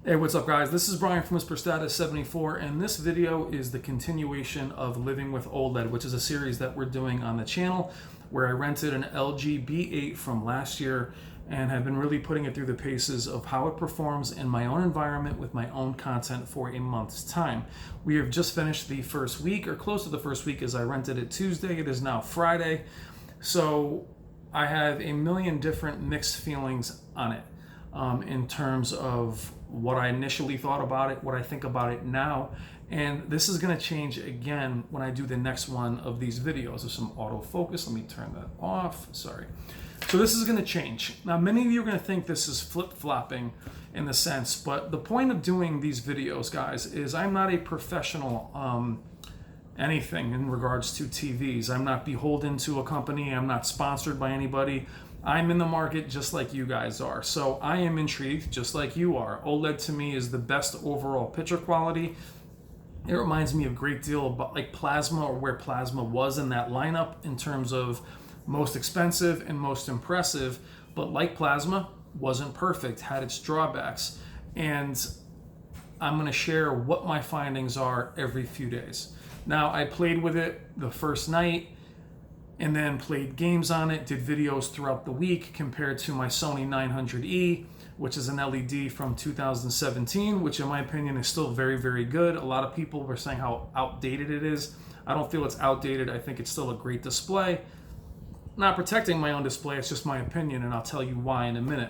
Hey, what's up guys? This is Brian from Mr. Status 74, and this video is the continuation of Living with Oled, which is a series that we're doing on the channel where I rented an LG B8 from last year and have been really putting it through the paces of how it performs in my own environment with my own content for a month's time. We have just finished the first week, or close to the first week, as I rented it Tuesday. It is now Friday. So I have a million different mixed feelings on it in terms of what I initially thought about it, what I think about it now, and this is going to change again when I do the next one of these videos. There's some autofocus. Let me turn that off. Sorry. So this is going to change. Now, many of you are going to think this is flip-flopping in the sense, but the point of doing these videos, guys, is I'm not a professional anything in regards to TVs. I'm not beholden to a company. I'm not sponsored by anybody. I'm in the market just like you guys are. So I am intrigued just like you are. OLED to me is the best overall picture quality. It reminds me a great deal about like Plasma, or where Plasma was in that lineup in terms of most expensive and most impressive. But like Plasma, wasn't perfect, had its drawbacks. And I'm going to share what my findings are every few days. Now, I played with it the first night and then played games on it, did videos throughout the week compared to my Sony 900E, which is an LED from 2017, which in my opinion is still very, very good. A lot of people were saying how outdated it is. I don't feel it's outdated. I think it's still a great display. Not protecting my own display, it's just my opinion, and I'll tell you why in a minute.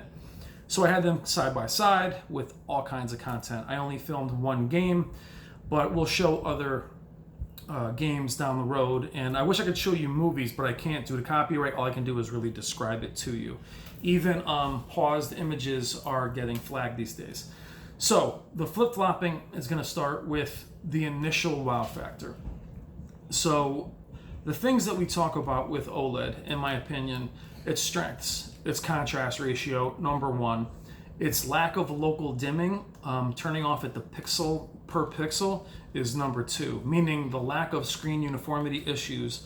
So I had them side by side with all kinds of content. I only filmed one game, but we'll show other games down the road, and I wish I could show you movies, but I can't due to copyright. All I can do is really describe it to you. Even paused images are getting flagged these days. So the flip-flopping is going to start with the initial wow factor. So the things that we talk about with OLED, in my opinion, its strengths, its contrast ratio, number one, its lack of local dimming, turning off at the pixel per pixel, is number two, meaning the lack of screen uniformity issues.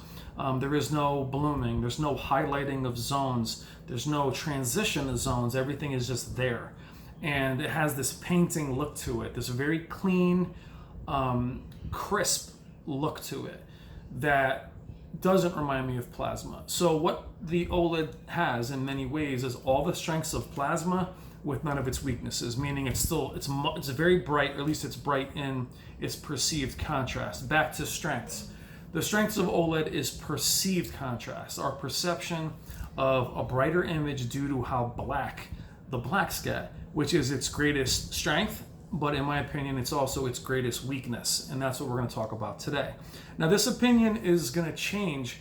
There is no blooming, there's no highlighting of zones, there's no transition of zones, everything is just there. And it has this painting look to it, this very clean, crisp look to it that doesn't remind me of Plasma. So what the OLED has in many ways is all the strengths of Plasma with none of its weaknesses, meaning it's very bright, or at least it's bright in its perceived contrast. Back to strengths. The strengths of OLED is perceived contrast, our perception of a brighter image due to how black the blacks get, which is its greatest strength, but in my opinion, it's also its greatest weakness, and that's what we're going to talk about today. Now, this opinion is going to change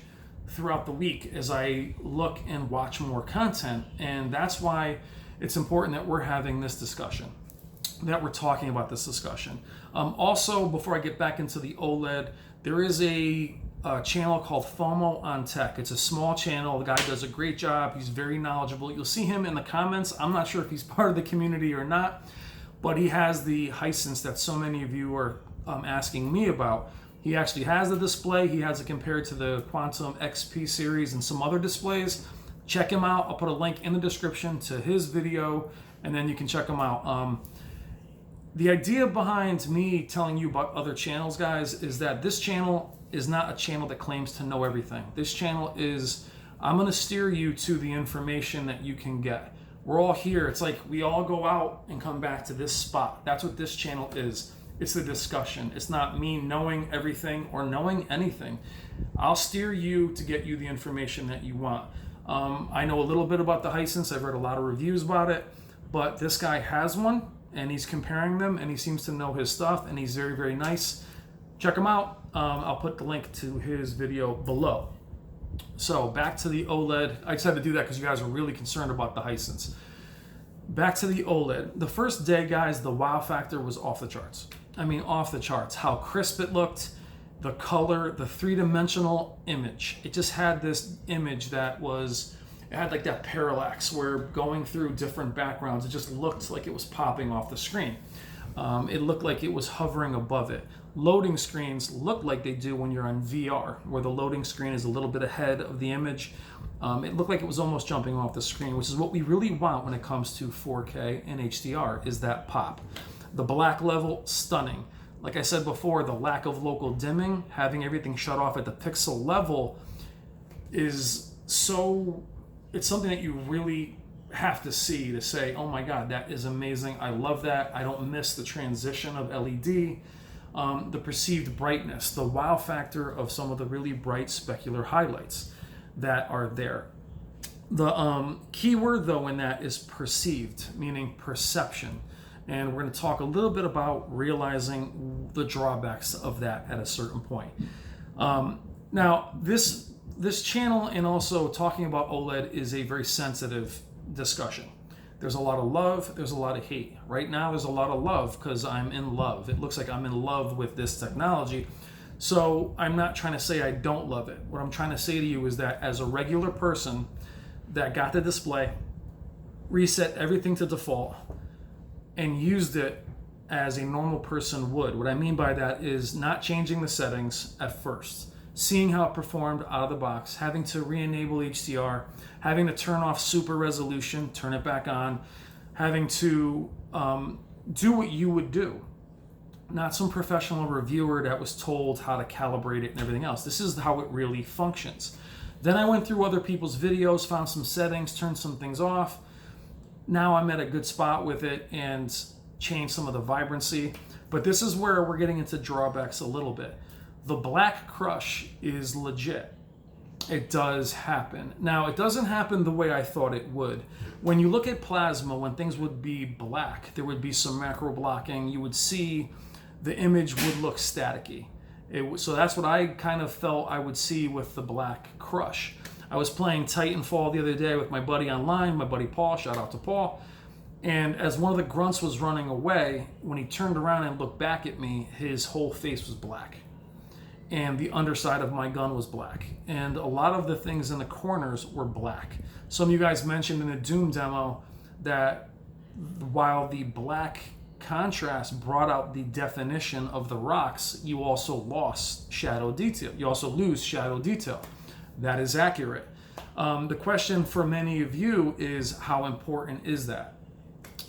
throughout the week as I look and watch more content, and that's why it's important that we're having this discussion, that we're talking about this discussion. Also, before I get back into the OLED, there is a channel called FOMO on Tech. It's a small channel. The guy does a great job. He's very knowledgeable. You'll see him in the comments. I'm not sure if he's part of the community or not, but he has the Hisense that so many of you are asking me about. He actually has the display. He has it compared to the Quantum XP series and some other displays. Check him out. I'll put a link in the description to his video, and then you can check him out. The idea behind me telling you about other channels, guys, is that this channel is not a channel that claims to know everything. This channel is, I'm going to steer you to the information that you can get. We're all here. It's like we all go out and come back to this spot. That's what this channel is. It's a discussion. It's not me knowing everything or knowing anything. I'll steer you to get you the information that you want. I know a little bit about the Hisense. I've read a lot of reviews about it, but this guy has one and he's comparing them and he seems to know his stuff and he's very, very nice. Check him out. I'll put the link to his video below. So back to the OLED. I just had to do that because you guys were really concerned about the Hisense. Back to the OLED. The first day, guys, the wow factor was off the charts. I mean, off the charts. How crisp it looked, the color, the three-dimensional image. It just had this image that was, it had like that parallax where going through different backgrounds, it just looked like it was popping off the screen. It looked like it was hovering above it. Loading screens look like they do when you're on VR, where the loading screen is a little bit ahead of the image. It looked like it was almost jumping off the screen, which is what we really want when it comes to 4K and HDR, is that pop. The black level, stunning. Like I said before, the lack of local dimming, having everything shut off at the pixel level is it's something that you really have to see to say, oh my God, that is amazing. I love that. I don't miss the transition of LED, the perceived brightness, the wow factor of some of the really bright specular highlights that are there. The key word though in that is perceived, meaning perception. And we're going to talk a little bit about realizing the drawbacks of that at a certain point. Now, this channel and also talking about OLED is a very sensitive discussion. There's a lot of love, there's a lot of hate. Right now there's a lot of love because I'm in love. It looks like I'm in love with this technology. So I'm not trying to say I don't love it. What I'm trying to say to you is that as a regular person that got the display, reset everything to default, and used it as a normal person would. What I mean by that is not changing the settings at first, seeing how it performed out of the box, having to re-enable HDR, having to turn off super resolution, turn it back on, having to do what you would do. Not some professional reviewer that was told how to calibrate it and everything else. This is how it really functions. Then I went through other people's videos, found some settings, turned some things off. Now I'm at a good spot with it and changed some of the vibrancy. But this is where we're getting into drawbacks a little bit. The black crush is legit. It does happen. Now, it doesn't happen the way I thought it would. When you look at plasma, when things would be black, there would be some macro blocking. You would see the image would look staticky. So that's what I kind of felt I would see with the black crush. I was playing Titanfall the other day with my buddy online, my buddy Paul, shout out to Paul. And as one of the grunts was running away, when he turned around and looked back at me, his whole face was black. And the underside of my gun was black. And a lot of the things in the corners were black. Some of you guys mentioned in the Doom demo that while the black contrast brought out the definition of the rocks, you also lost shadow detail. You also lose shadow detail. That is accurate. The question for many of you is, how important is that?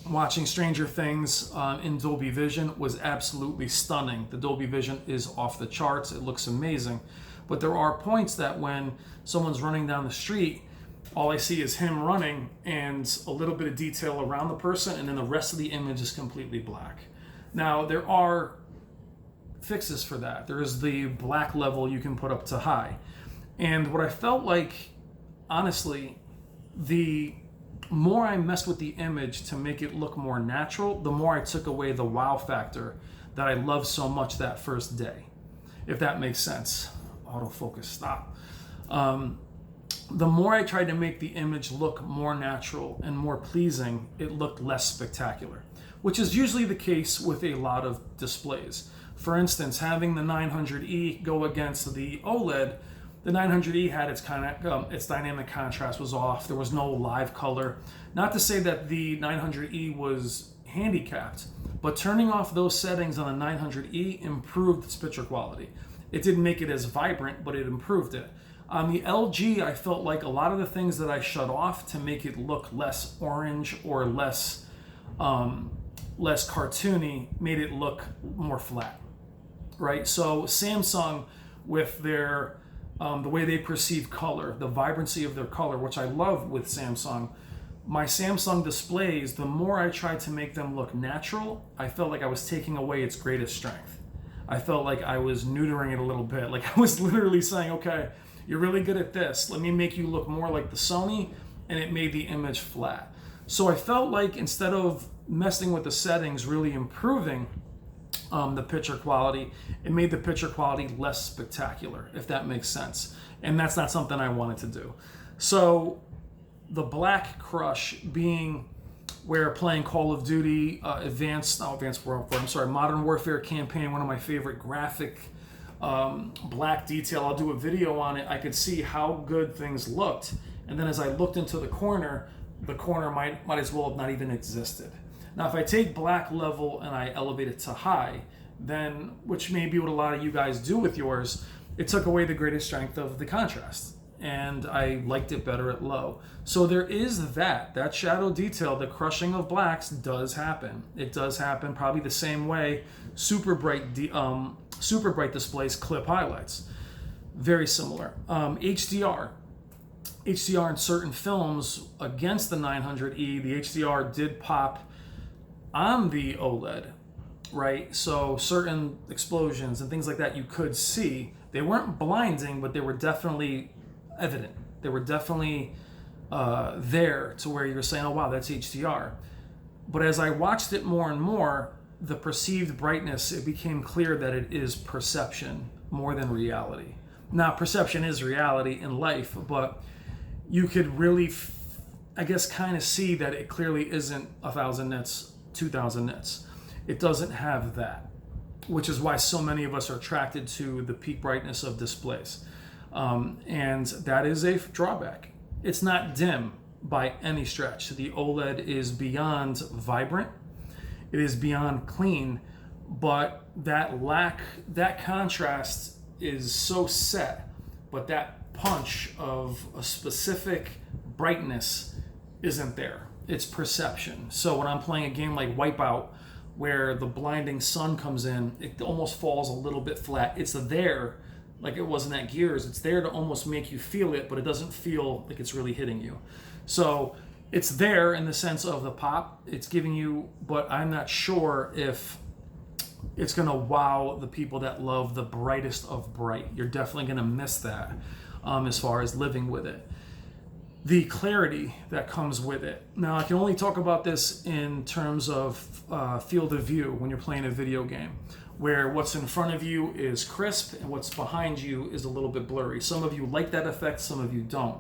Watching Stranger Things in Dolby Vision was absolutely stunning. The Dolby Vision is off the charts. It looks amazing. But there are points that when someone's running down the street, all I see is him running and a little bit of detail around the person, and then the rest of the image is completely black. Now, there are fixes for that. There is the black level you can put up to high. And what I felt like, honestly, the more I messed with the image to make it look more natural, the more I took away the wow factor that I loved so much that first day, if that makes sense. Autofocus, stop. The more I tried to make the image look more natural and more pleasing, it looked less spectacular, which is usually the case with a lot of displays. For instance, having the 900E go against the OLED, the 900E had its dynamic contrast was off. There was no live color. Not to say that the 900E was handicapped, but turning off those settings on the 900E improved its picture quality. It didn't make it as vibrant, but it improved it. On the LG, I felt like a lot of the things that I shut off to make it look less orange or less cartoony made it look more flat, right? So Samsung, with their the way they perceive color, the vibrancy of their color, which I love with Samsung. My Samsung displays, the more I tried to make them look natural, I felt like I was taking away its greatest strength. I felt like I was neutering it a little bit. Like I was literally saying, okay, you're really good at this. Let me make you look more like the Sony, and it made the image flat. So I felt like instead of messing with the settings, really improving the picture quality, it made the picture quality less spectacular, if that makes sense. And that's not something I wanted to do. So the black crush being where playing Call of Duty Modern Warfare campaign, one of my favorite graphic black detail, I'll do a video on it. I could see how good things looked. And then as I looked into the corner might as well have not even existed. Now, if I take black level and I elevate it to high, then, which may be what a lot of you guys do with yours, it took away the greatest strength of the contrast. and I liked it better at low. So there is that shadow detail, the crushing of blacks does happen. It does happen probably the same way super bright displays clip highlights. Very similar. HDR in certain films against the 900E, the HDR did pop on the OLED, right? So certain explosions and things like that you could see. They weren't blinding, but they were definitely evident. They were definitely there to where you're saying, oh wow, that's HDR. But as I watched it more and more, the perceived brightness, it became clear that it is perception more than reality. Now, perception is reality in life, but you could really, I guess, kind of see that it clearly isn't 1,000 nits, 2,000 nits. It doesn't have that, which is why so many of us are attracted to the peak brightness of displays. And that is a drawback. It's not dim by any stretch. The OLED is beyond vibrant. It is beyond clean, but that contrast is so set, but that punch of a specific brightness isn't there. It's perception. So when I'm playing a game like Wipeout, where the blinding sun comes in, it almost falls a little bit flat. It's there, like it wasn't at Gears. It's there to almost make you feel it, but it doesn't feel like it's really hitting you. So it's there in the sense of the pop it's giving you, but I'm not sure if it's going to wow the people that love the brightest of bright. You're definitely going to miss that as far as living with it. The clarity that comes with it. Now, I can only talk about this in terms of field of view when you're playing a video game, where what's in front of you is crisp and what's behind you is a little bit blurry. Some of you like that effect, some of you don't.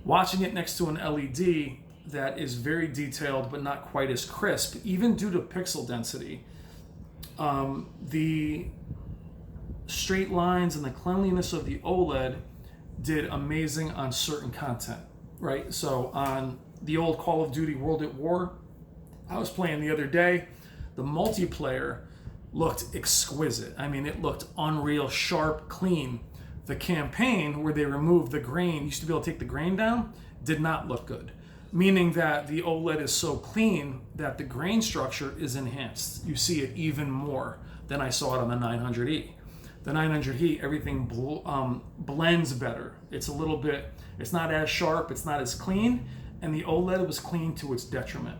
Watching it next to an LED that is very detailed but not quite as crisp, even due to pixel density, the straight lines and the cleanliness of the OLED did amazing on certain content, right? So on the old Call of Duty World at War, I was playing the other day, the multiplayer looked exquisite. I mean, it looked unreal, sharp, clean. The campaign, where they removed the grain, used to be able to take the grain down, did not look good. Meaning that the OLED is so clean that the grain structure is enhanced. You see it even more than I saw it on the 900E. The 900E, everything blends better. It's a little bit, it's not as sharp, it's not as clean, and the OLED was clean to its detriment.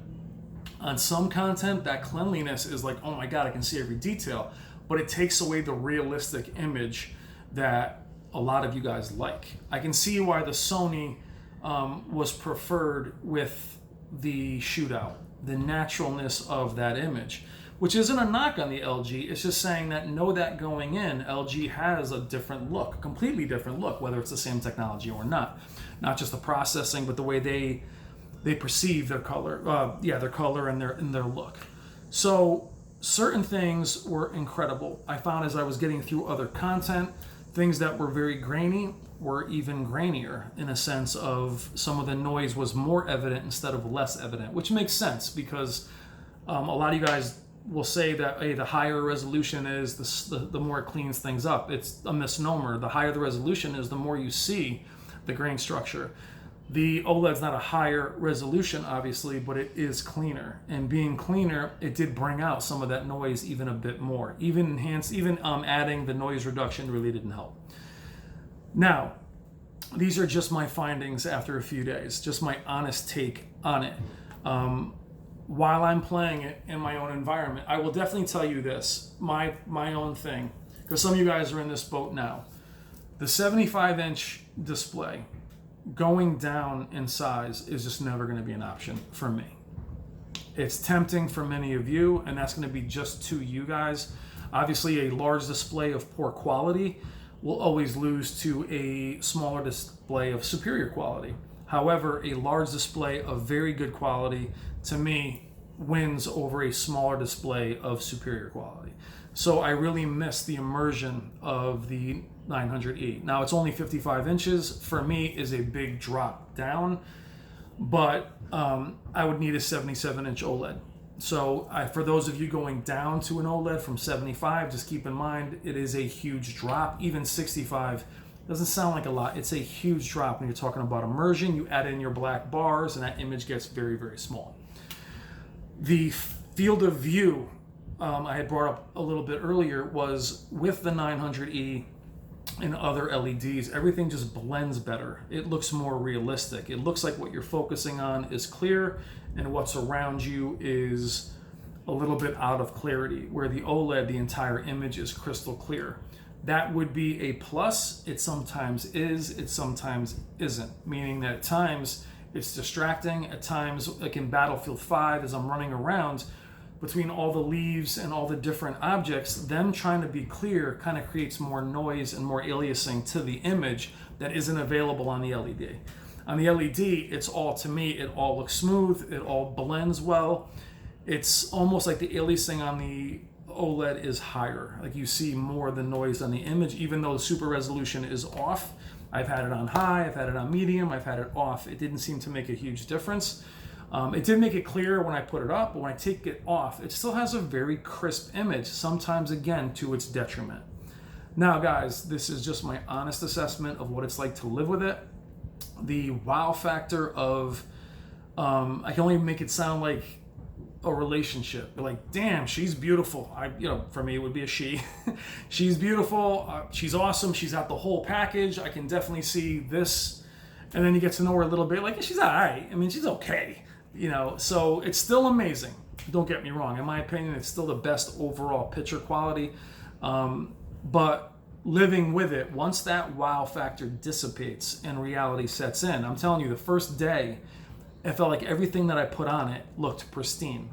On some content, that cleanliness is like, oh my God, I can see every detail, but it takes away the realistic image that a lot of you guys like. I can see why the Sony was preferred with the shootout, the naturalness of that image, which isn't a knock on the LG. It's just saying that know that going in, LG has a different look, a completely different look, whether it's the same technology or not. Not just the processing, but the way they perceive their color, their color and their look. So certain things were incredible. I found as I was getting through other content, things that were very grainy were even grainier, in a sense of some of the noise was more evident instead of less evident, which makes sense because a lot of you guys will say that, hey, the higher resolution is, the more it cleans things up. It's a misnomer. The higher the resolution is, the more you see the grain structure. The OLED's not a higher resolution, obviously, but it is cleaner. And being cleaner, it did bring out some of that noise even a bit more. Even adding the noise reduction really didn't help. Now, these are just my findings after a few days, just my honest take on it. While I'm playing it in my own environment, I will definitely tell you this, my own thing, because some of you guys are in this boat now. The 75-inch display going down in size is just never going to be an option for me. It's tempting for many of you, and that's going to be just to you guys. Obviously, a large display of poor quality will always lose to a smaller display of superior quality. However, a large display of very good quality, to me, wins over a smaller display of superior quality. So I really miss the immersion of the 900E. Now, it's only 55 inches. For me, is a big drop down, but I would need a 77-inch OLED. So for those of you going down to an OLED from 75, just keep in mind, it is a huge drop. Even 65 Doesn't sound like a lot. It's a huge drop when you're talking about immersion. You add in your black bars and that image gets very, very small. The field of view I had brought up a little bit earlier was with the 900E and other LEDs, everything just blends better. It looks more realistic. It looks like what you're focusing on is clear and what's around you is a little bit out of clarity, where the OLED, the entire image is crystal clear. That would be a plus. It sometimes is, it sometimes isn't, meaning that at times it's distracting. At times, like in Battlefield 5, as I'm running around between all the leaves and all the different objects, them trying to be clear kind of creates more noise and more aliasing to the image that isn't available on the LED. On the LED, it's all, to me, it all looks smooth, it all blends well. It's almost like the aliasing on the OLED is higher. Like you see more of the noise on the image, even though the super resolution is off. I've had it on high, I've had it on medium, I've had it off. It didn't seem to make a huge difference. It did make it clearer when I put it up, but when I take it off, it still has a very crisp image, sometimes again to its detriment. Now guys, this is just my honest assessment of what it's like to live with it. The wow factor of, I can only make it sound like a relationship. You're like, damn, she's beautiful. For me, it would be a she. She's beautiful. She's awesome. She's got the whole package. I can definitely see this. And then you get to know her a little bit. Like, she's all right. I mean, she's okay. So it's still amazing. Don't get me wrong. In my opinion, it's still the best overall picture quality. But living with it, once that wow factor dissipates and reality sets in, I'm telling you, the first day, it felt like everything that I put on it looked pristine.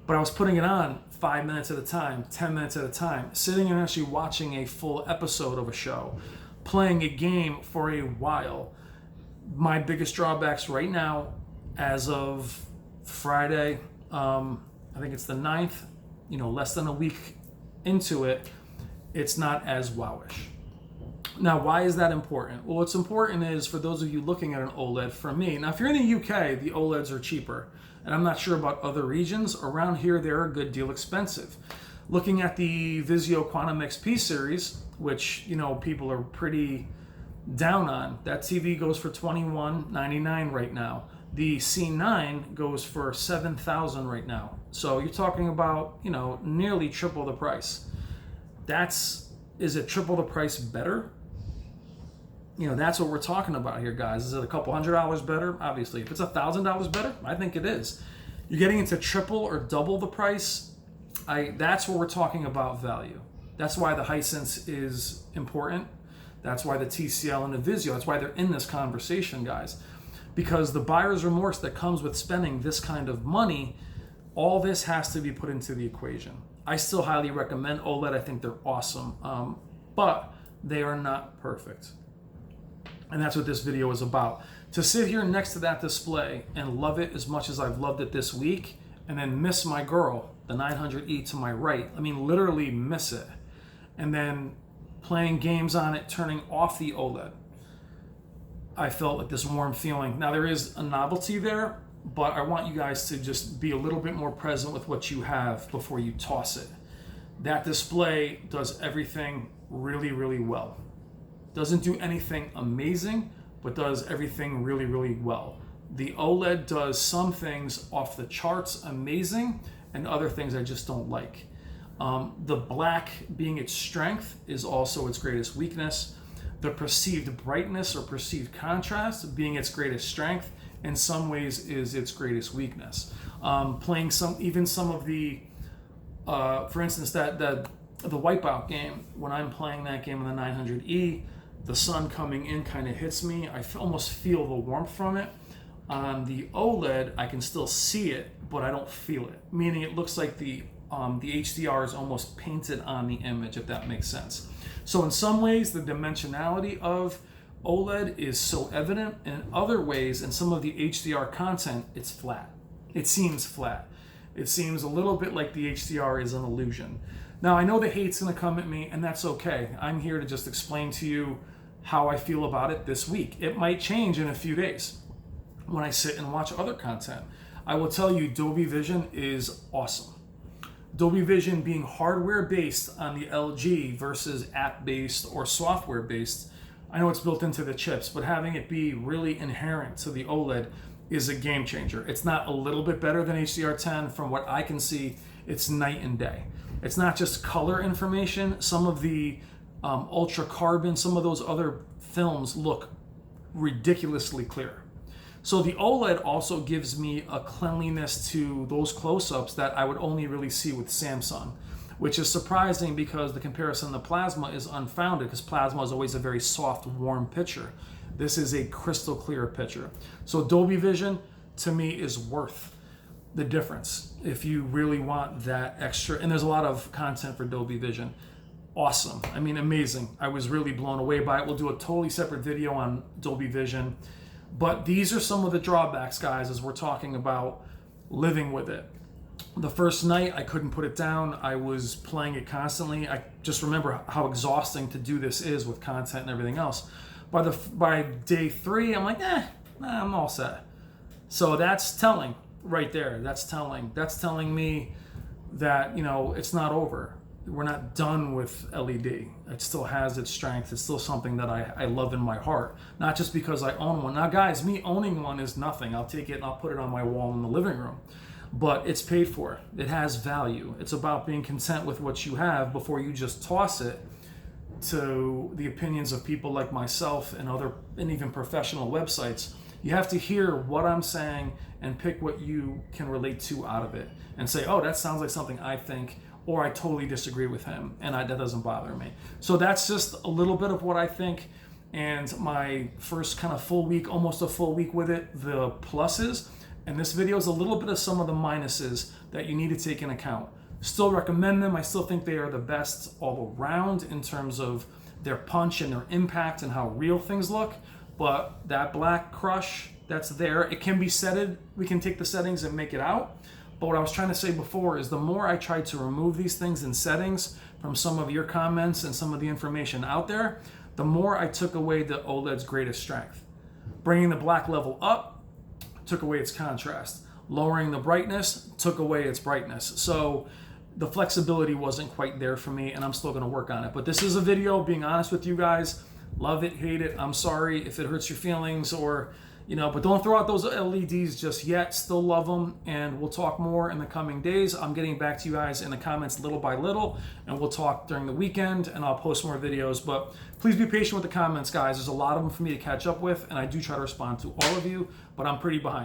But I was putting it on 5 minutes at a time, 10 minutes at a time, sitting and actually watching a full episode of a show, playing a game for a while. My biggest drawbacks right now, as of Friday, I think it's the 9th, less than a week into it, it's not as wowish. Now, why is that important? Well, what's important is for those of you looking at an OLED, for me, now if you're in the UK, the OLEDs are cheaper. And I'm not sure about other regions. Around here, they're a good deal expensive. Looking at the Vizio Quantum XP series, which, people are pretty down on, that TV goes for $21.99 right now. The C9 goes for $7,000 right now. So you're talking about, nearly triple the price. Is it triple the price better? That's what we're talking about here, guys. Is it a couple $100 better? Obviously. If it's $1,000 better, I think it is. You're getting into triple or double the price. That's what we're talking about value. That's why the Hisense is important. That's why the TCL and the Vizio, that's why they're in this conversation, guys. Because the buyer's remorse that comes with spending this kind of money, all this has to be put into the equation. I still highly recommend OLED. I think they're awesome, but they are not perfect. And that's what this video is about. To sit here next to that display and love it as much as I've loved it this week, and then miss my girl, the 900E to my right. I mean, literally miss it. And then playing games on it, turning off the OLED. I felt like this warm feeling. Now, there is a novelty there, but I want you guys to just be a little bit more present with what you have before you toss it. That display does everything really, really well. Doesn't do anything amazing, but does everything really, really well. The OLED does some things off the charts amazing, and other things I just don't like. The black being its strength is also its greatest weakness. The perceived brightness or perceived contrast being its greatest strength, in some ways is its greatest weakness. Playing some of the, for instance, the Wipeout game, when I'm playing that game on the 900E, the sun coming in kind of hits me. I almost feel the warmth from it. On the OLED, I can still see it, but I don't feel it. Meaning it looks like the HDR is almost painted on the image, if that makes sense. So in some ways, the dimensionality of OLED is so evident. In other ways, in some of the HDR content, it's flat. It seems flat. It seems a little bit like the HDR is an illusion. Now, I know the hate's gonna come at me, and that's okay. I'm here to just explain to you how I feel about it this week. It might change in a few days when I sit and watch other content. I will tell you, Dolby Vision is awesome. Dolby Vision being hardware-based on the LG versus app-based or software-based, I know it's built into the chips, but having it be really inherent to the OLED is a game changer. It's not a little bit better than HDR10. From what I can see, it's night and day. It's not just color information. Some of the ultra carbon, some of those other films look ridiculously clear. So the OLED also gives me a cleanliness to those close-ups that I would only really see with Samsung, which is surprising because the comparison to plasma is unfounded, because plasma is always a very soft, warm picture. This is a crystal clear picture. So Dolby Vision, to me, is worth the difference if you really want that extra. And there's a lot of content for Dolby Vision. Awesome. I mean, amazing. I was really blown away by it. We'll do a totally separate video on Dolby Vision. But these are some of the drawbacks, guys, as we're talking about living with it. The first night, I couldn't put it down. I was playing it constantly. I just remember how exhausting to do this is with content and everything else. By day 3, I'm like, I'm all set. So that's telling right there. That's telling. That's telling me that, you know, it's not over. We're not done with LED. It still has its strength. It's still something that I love in my heart. Not just because I own one. Now, guys, me owning one is nothing. I'll take it and I'll put it on my wall in the living room. But it's paid for. It has value. It's about being content with what you have before you just toss it to the opinions of people like myself and even professional websites. You have to hear what I'm saying and pick what you can relate to out of it and say, oh, that sounds like something I think, or I totally disagree with him, and that doesn't bother me. So that's just a little bit of what I think. And my first kind of full week, almost a full week with it, the pluses. And this video is a little bit of some of the minuses that you need to take into account. Still recommend them. I still think they are the best all around in terms of their punch and their impact and how real things look. But that black crush that's there, it can be setted. We can take the settings and make it out. But what I was trying to say before is the more I tried to remove these things in settings from some of your comments and some of the information out there, the more I took away the OLED's greatest strength. Bringing the black level up took away its contrast. Lowering the brightness took away its brightness. So the flexibility wasn't quite there for me, and I'm still going to work on it. But this is a video, being honest with you guys. Love it, hate it. I'm sorry if it hurts your feelings, or, you know, but don't throw out those LEDs just yet. Still love them, and we'll talk more in the coming days. I'm getting back to you guys in the comments little by little, and we'll talk during the weekend, and I'll post more videos. But please be patient with the comments, guys. There's a lot of them for me to catch up with, and I do try to respond to all of you, but I'm pretty behind.